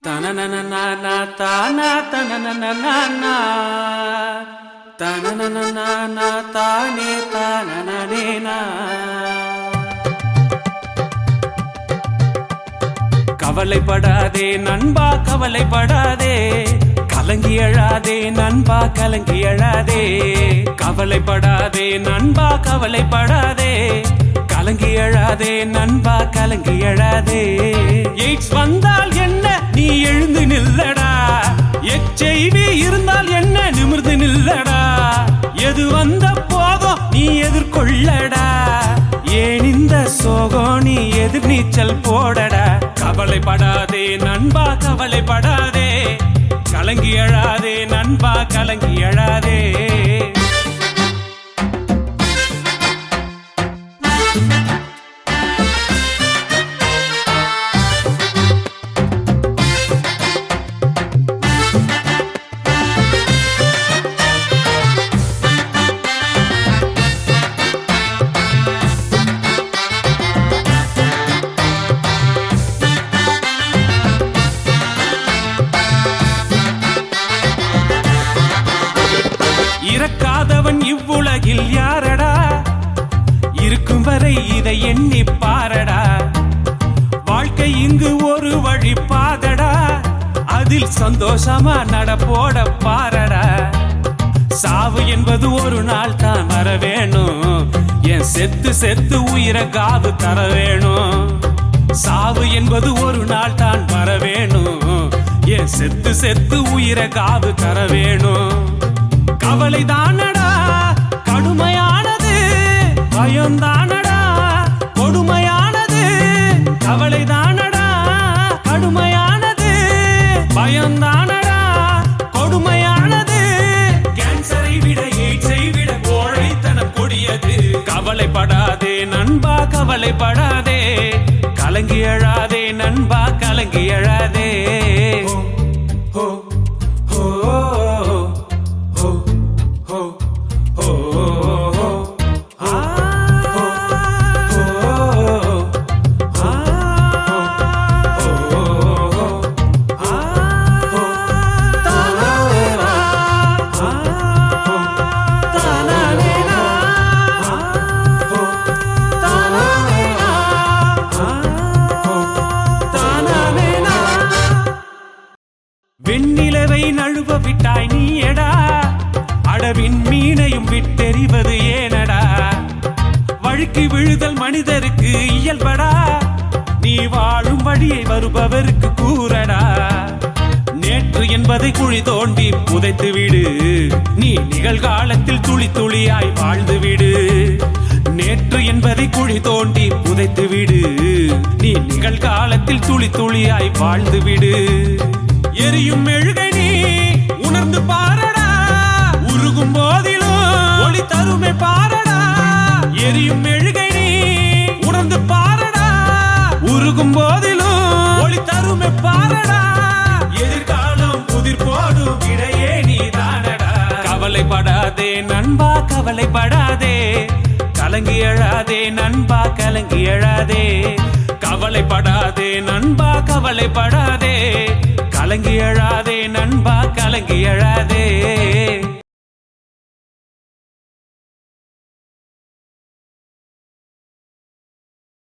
தனனனனா தானா தனனனனா தனனனனா தானே தானனனேனா. கவலைப்படாதே நண்பா கவலைப்படாதே, கலங்கி அழாதே நண்பா கலங்கி அழாதே. கவலைப்படாதே நண்பா கவலைப்படாதே, கலங்கி அழாதே நண்பா கலங்கி அழாதே. எய்ட்ஸ் வந்தால் என்ன நீ எழுந்து நில்லடா, HIV இருந்தால் என்ன நிமிர்ந்து நில்லடா. எது வந்த போதும் நீ எதிர்கொள்ளடா, ஏன் இந்த சோகம் நீ எதிர் நீச்சல் போடடா. கவலைப்படாதே நண்பா கவலைப்படாதே, கலங்கி அழாதே நண்பா கலங்கி அழாதே. இறக்காதவன் இவ்வுலகில் யாரடா, இருக்கும் வரை இதை எண்ணி பாரடா. வாழ்க்கை இங்கு ஒரு வழி பாதடா, அதில் சந்தோஷமா நடப்போட பாரடா. சாவு என்பது ஒரு நாள் தான் வர வேணும், என் செத்து செத்து உயிரை காவு தர வேணும். சாவு என்பது ஒரு நாள் தான் வர வேணும், என் செத்து செத்து உயிரை காவு தர வேணும். கவலை தானடா கடுமையானது, பயம் தானடா கொடுமையானது. கவலை தானடா கடுமையானது, பயம் தானடா கொடுமையானது. கேன்சரை விட எய்ட்ஸை விட கோழைத்தனம் கொடியது. கவலைப்படாதே நண்பா கவலைப்படாதே, கலங்கி அழாதே நண்பா கலங்கி அழாதே. வெண்ணிலவை நழுவ விட்டாய் நீயடா, அடவின் மீனையும் விட்டெறிவது ஏனடா. வழுக்கி விழுதல் மனிதருக்கு இயல்படா, நீ வாழும் வழியை வருபவருக்கு கூறடா. நேற்று என்பதை குழி தோண்டி புதைத்து விடு, நீ நிகழ்காலத்தில் துளி துளியாய் வாழ்ந்து விடு. நேற்று என்பதை குழி தோண்டி புதைத்து விடு, நீ நிகழ்காலத்தில் துளி துளியாய் வாழ்ந்து விடு. எரியும் மெழுகை நீ உணர்ந்து பாரடா, உருகும் போதிலும் ஒளி தருமை பாரடா. எரியும் மெழுகை நீ உணர்ந்து பாரடா, உருகும் போதிலும் ஒளி தருமை பாரடா. எதிர்காலம் புதிர் போடும் இடையே நீ தானடா. கவலைப்படாதே நண்பா கவலைப்படாதே, கலங்கி அழாதே நண்பா கலங்கி அழாதே. கவலைப்படாதே நண்பா கவலைப்படாதே, கலங்கி அழாதே நண்பா கலங்கி அழாதே.